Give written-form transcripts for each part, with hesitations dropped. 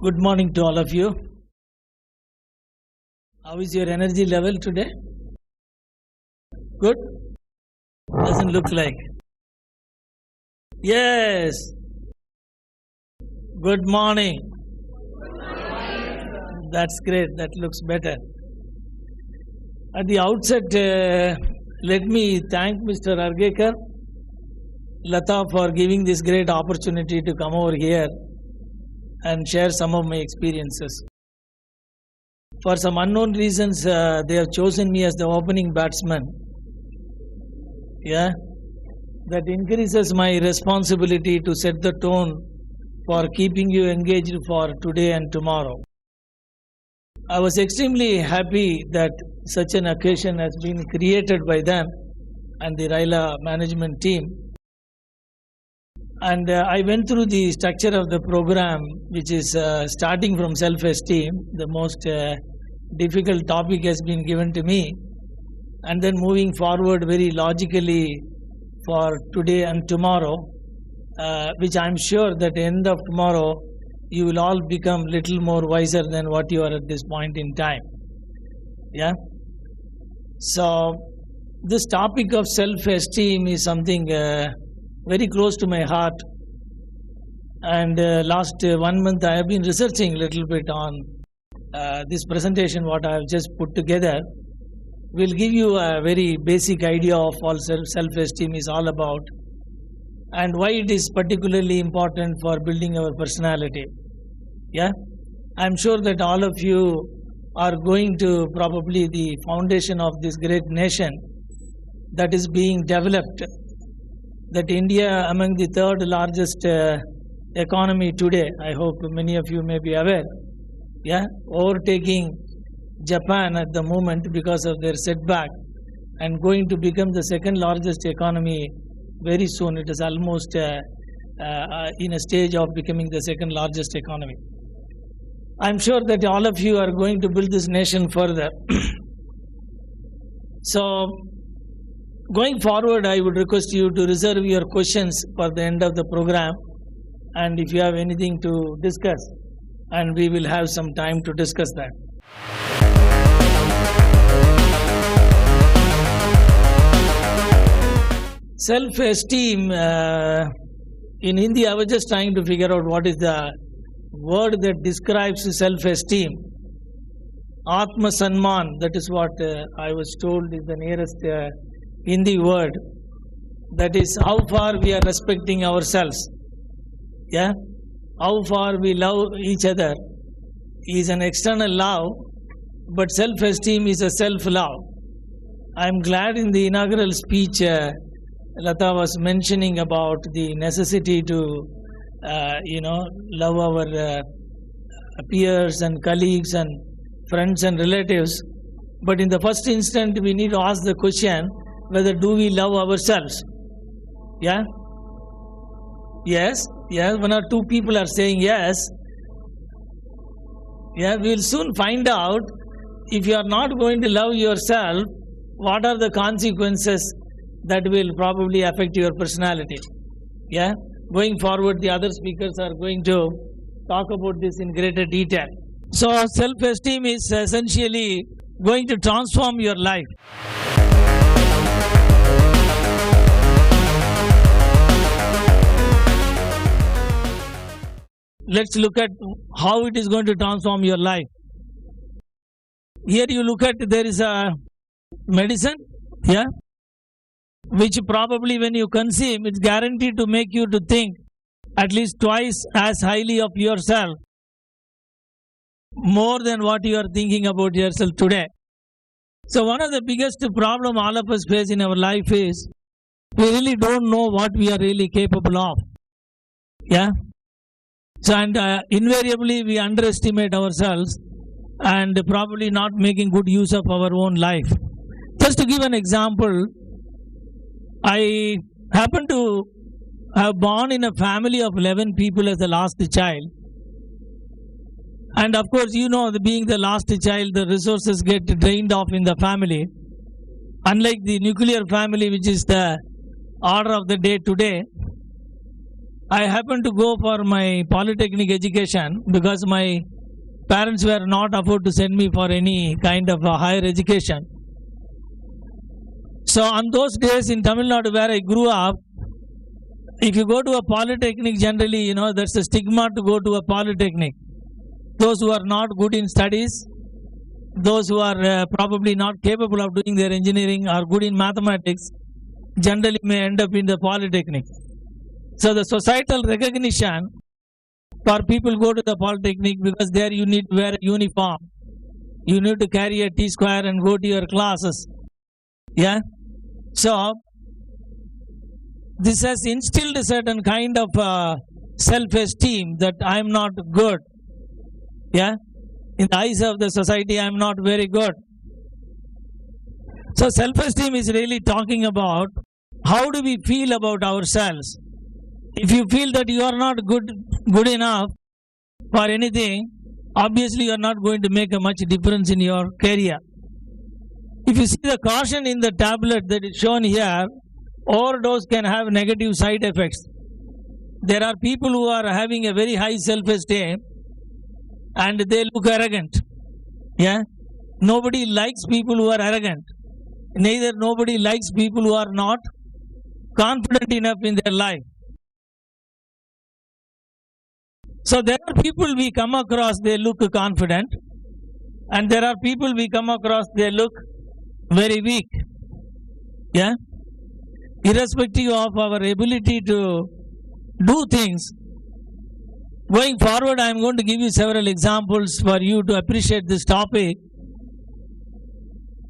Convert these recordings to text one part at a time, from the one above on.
Good morning to all of you. How is your energy level today? Good? Doesn't look like. Yes. Good morning. That's great. That looks better. At the outset, let me thank Mr. Bidekar, Lata, for giving this great opportunity to come over here and share some of my experiences. For some unknown reasons, they have chosen me as the opening batsman. Yeah, that increases my responsibility to set the tone for keeping you engaged for today and tomorrow. I was extremely happy that such an occasion has been created by them and the Raila management team. And I went through the structure of the program, which is starting from self-esteem. The most difficult topic has been given to me, and then moving forward very logically for today and tomorrow, which I'm sure that at the end of tomorrow, you will all become little more wiser than what you are at this point in time. Yeah. So this topic of self-esteem is something very close to my heart, and last 1 month I have been researching a little bit on this presentation what I have just put together. Will give you a very basic idea of what self-esteem is all about and why it is particularly important for building our personality. Yeah, I'm sure that all of you are going to probably the foundation of this great nation that is being developed. That India, among the third largest economy today, I hope many of you may be aware, yeah, overtaking Japan at the moment because of their setback and going to become the second largest economy very soon. It is almost in a stage of becoming the second largest economy. I'm sure that all of you are going to build this nation further. So, going forward, I would request you to reserve your questions for the end of the program, and if you have anything to discuss, and we will have some time to discuss that. Self-esteem, in Hindi, I was just trying to figure out what is the word that describes self-esteem. Atma Sanman, that is what I was told is the nearest Hindi word. That is how far we are respecting ourselves. Yeah, how far we love each other is an external love, but self-esteem is a self-love. I am glad in the inaugural speech Lata was mentioning about the necessity to love our peers and colleagues and friends and relatives. But in the first instant, we need to ask the question, whether do we love ourselves? Yeah? Yes? Yes, 1 or 2 people are saying yes. Yeah, we will soon find out if you are not going to love yourself, what are the consequences that will probably affect your personality. Yeah? Going forward, the other speakers are going to talk about this in greater detail. So, self-esteem is essentially going to transform your life. Let's look at how it is going to transform your life. Here you look at, there is a medicine, yeah, which probably when you consume, it's guaranteed to make you to think at least twice as highly of yourself, more than what you are thinking about yourself today. So one of the biggest problem all of us face in our life is, we really don't know what we are really capable of. Yeah. So, and invariably we underestimate ourselves and probably not making good use of our own life. Just to give an example, I happen to have born in a family of 11 people as the last child. And of course, you know, being the last child, the resources get drained off in the family. Unlike the nuclear family, which is the order of the day today, I happened to go for my polytechnic education because my parents were not afford to send me for any kind of a higher education. So on those days in Tamil Nadu where I grew up, if you go to a polytechnic, generally, there's a stigma to go to a polytechnic. Those who are not good in studies, those who are probably not capable of doing their engineering or good in mathematics, generally may end up in the polytechnic. So the societal recognition for people go to the polytechnic because there you need to wear a uniform. You need to carry a T-square and go to your classes. Yeah. So this has instilled a certain kind of self-esteem that I am not good. Yeah. In the eyes of the society, I am not very good. So self-esteem is really talking about how do we feel about ourselves. If you feel that you are not good enough for anything, obviously you are not going to make a much difference in your career. If you see the caution in the tablet that is shown here, overdose can have negative side effects. There are people who are having a very high self-esteem and they look arrogant. Yeah? Nobody likes people who are arrogant. Neither nobody likes people who are not confident enough in their life. So there are people we come across, they look confident, and there are people we come across, they look very weak. Yeah? Irrespective of our ability to do things. Going forward, I am going to give you several examples for you to appreciate this topic.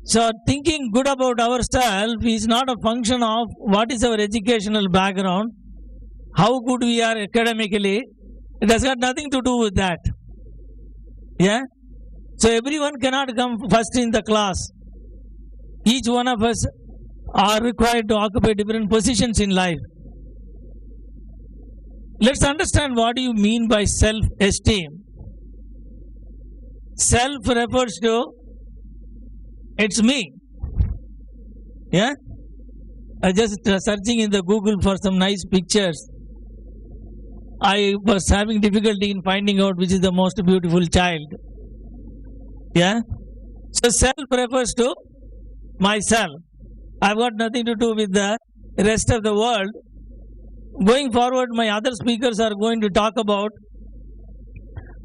So thinking good about ourselves is not a function of what is our educational background, how good we are academically. It has got nothing to do with that. Yeah? So everyone cannot come first in the class. Each one of us are required to occupy different positions in life. Let's understand what do you mean by self-esteem. Self refers to it's me. Yeah? I just searching in the Google for some nice pictures. I was having difficulty in finding out which is the most beautiful child. Yeah? So self refers to myself. I've got nothing to do with the rest of the world. Going forward, my other speakers are going to talk about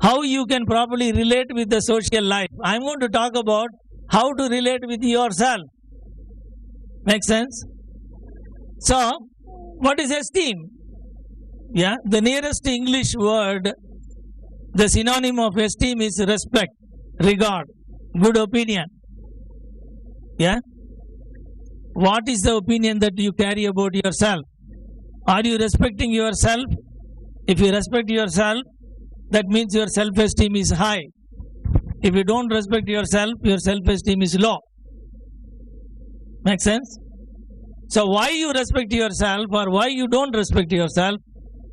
how you can properly relate with the social life. I'm going to talk about how to relate with yourself. Make sense? So, what is esteem? Yeah, the nearest English word, the synonym of esteem is respect, regard, good opinion. Yeah? What is the opinion that you carry about yourself? Are you respecting yourself? If you respect yourself, that means your self-esteem is high. If you don't respect yourself, your self-esteem is low. Make sense? So why you respect yourself or why you don't respect yourself,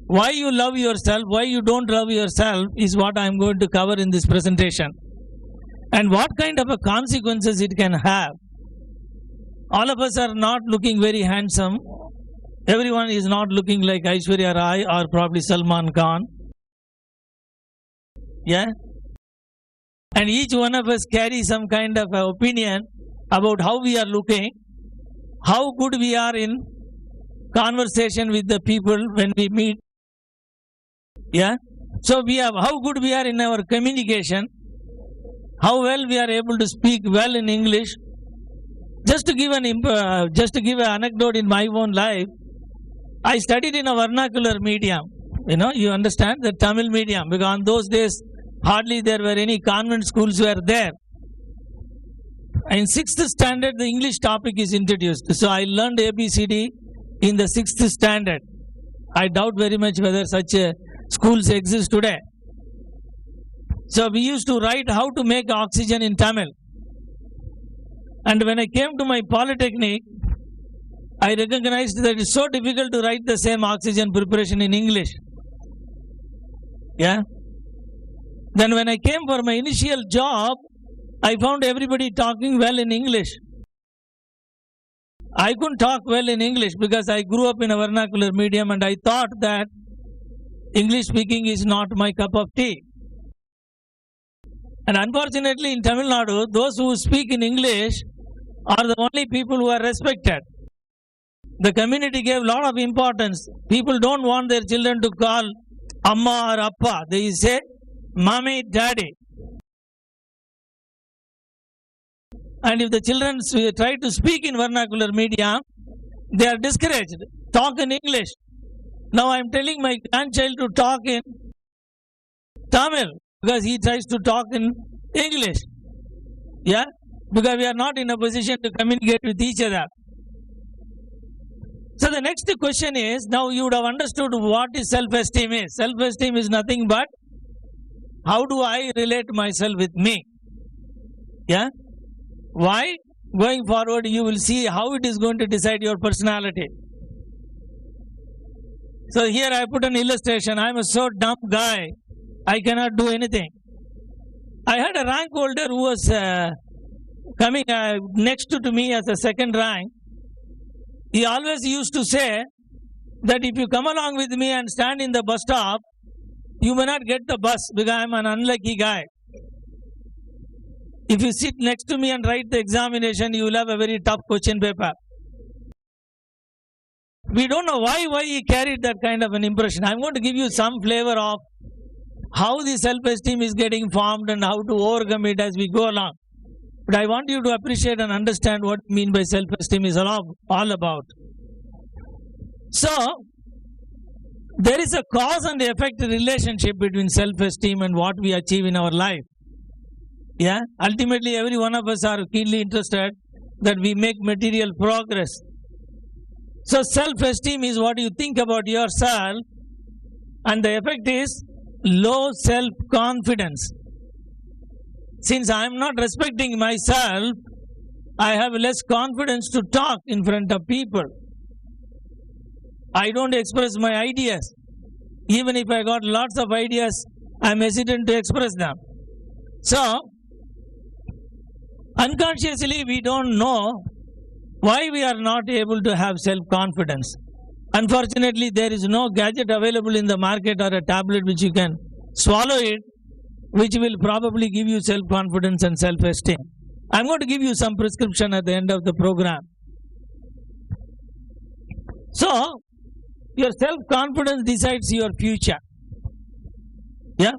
why you love yourself, why you don't love yourself is what I am going to cover in this presentation. And what kind of a consequences it can have. All of us are not looking very handsome. Everyone is not looking like Aishwarya Rai or probably Salman Khan. Yeah? And each one of us carries some kind of opinion about how we are looking, how good we are in conversation with the people when we meet. Yeah? So we have how good we are in our communication, how well we are able to speak well in English. Just to give an anecdote in my own life, I studied in a vernacular medium. You understand the Tamil medium, because on those days hardly there were any convent schools were there. In 6th standard, the English topic is introduced. So I learned ABCD in the 6th standard. I doubt very much whether such schools exist today. So we used to write how to make oxygen in Tamil. And when I came to my polytechnic, I recognized that it's so difficult to write the same oxygen preparation in English. Yeah. Then when I came for my initial job, I found everybody talking well in English. I couldn't talk well in English because I grew up in a vernacular medium and I thought that English speaking is not my cup of tea. And unfortunately, in Tamil Nadu, those who speak in English are the only people who are respected. The community gave a lot of importance. People don't want their children to call Amma or Appa. They say Mommy, Daddy. And if the children try to speak in vernacular media, they are discouraged. Talk in English. Now I am telling my grandchild to talk in Tamil because he tries to talk in English. Yeah? Because we are not in a position to communicate with each other. So the next question is, now you would have understood what is self-esteem is. Self-esteem is nothing but how do I relate myself with me? Yeah? Why? Going forward, you will see how it is going to decide your personality. So here I put an illustration. I am a so dumb guy, I cannot do anything. I had a rank holder who was coming next to me as a second rank. He always used to say that if you come along with me and stand in the bus stop, you may not get the bus because I am an unlucky guy. If you sit next to me and write the examination, you will have a very tough question paper. We don't know why he carried that kind of an impression. I am going to give you some flavor of how the self-esteem is getting formed and how to overcome it as we go along. But I want you to appreciate and understand what I mean by self-esteem is all about. So, there is a cause and effect relationship between self-esteem and what we achieve in our life. Yeah, ultimately every one of us are keenly interested that we make material progress. So self-esteem is what you think about yourself, and the effect is low self-confidence. Since I am not respecting myself, I have less confidence to talk in front of people. I don't express my ideas. Even if I got lots of ideas, I am hesitant to express them. So, unconsciously we don't know why we are not able to have self-confidence. Unfortunately, there is no gadget available in the market or a tablet which you can swallow it, which will probably give you self-confidence and self-esteem. I am going to give you some prescription at the end of the program. So, your self-confidence decides your future. Yeah?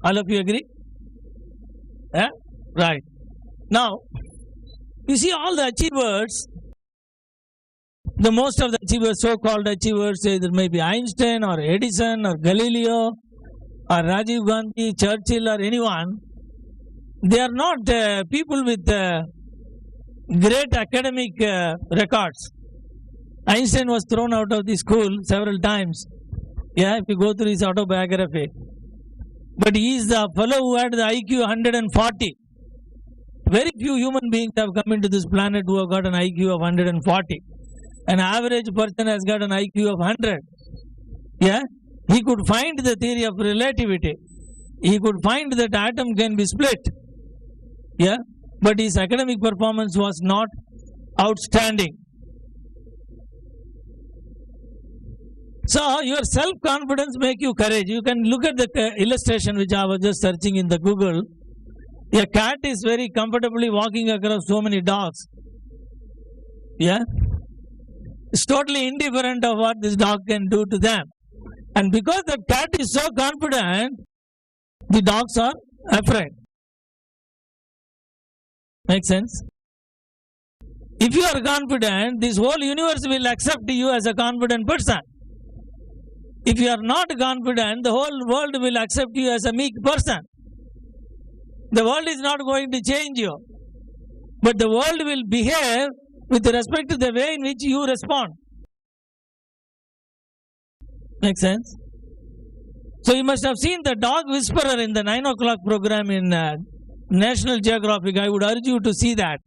All of you agree? Yeah? Right. Now, you see all the achievers, the most of the achievers, so-called achievers, either maybe Einstein or Edison or Galileo or Rajiv Gandhi, Churchill or anyone, they are not people with great academic records. Einstein was thrown out of the school several times. Yeah, if you go through his autobiography. But he is the fellow who had the IQ 140. Very few human beings have come into this planet who have got an IQ of 140. An average person has got an IQ of 100. Yeah, he could find the theory of relativity. He could find that atom can be split. Yeah, but his academic performance was not outstanding. So your self-confidence make you courage. You can look at the illustration which I was just searching in the Google. A cat is very comfortably walking across so many dogs. Yeah, it's totally indifferent of what this dog can do to them. And because the cat is so confident, the dogs are afraid. Make sense? If you are confident, this whole universe will accept you as a confident person. If you are not confident, the whole world will accept you as a meek person. The world is not going to change you, but the world will behave with respect to the way in which you respond. Make sense? So you must have seen the dog whisperer in the 9 o'clock program in National Geographic. I would urge you to see that.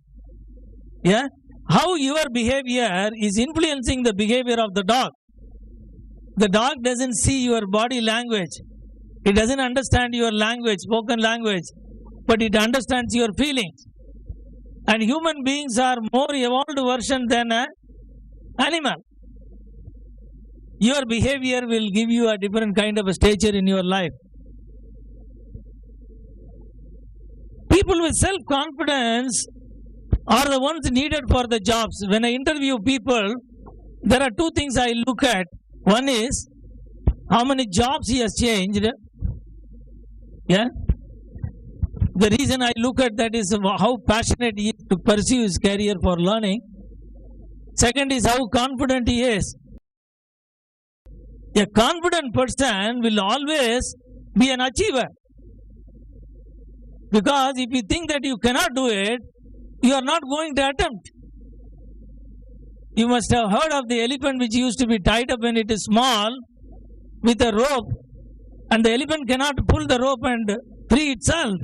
Yeah? How your behavior is influencing the behavior of the dog. The dog doesn't see your body language. It doesn't understand your language, spoken language, but it understands your feelings. And human beings are more evolved version than an animal. your behavior will give you a different kind of a stature in your life. People with self-confidence are the ones needed for the jobs. When I interview people, there are two things I look at. One is how many jobs he has changed. Yeah. The reason I look at that is how passionate he is to pursue his career for learning. Second is how confident he is. A confident person will always be an achiever. Because if you think that you cannot do it, you are not going to attempt. You must have heard of the elephant which used to be tied up when it is small with a rope, and the elephant cannot pull the rope and free itself.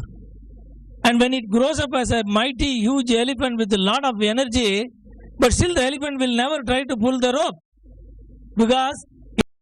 And when it grows up as a mighty, huge elephant with a lot of energy, but still the elephant will never try to pull the rope because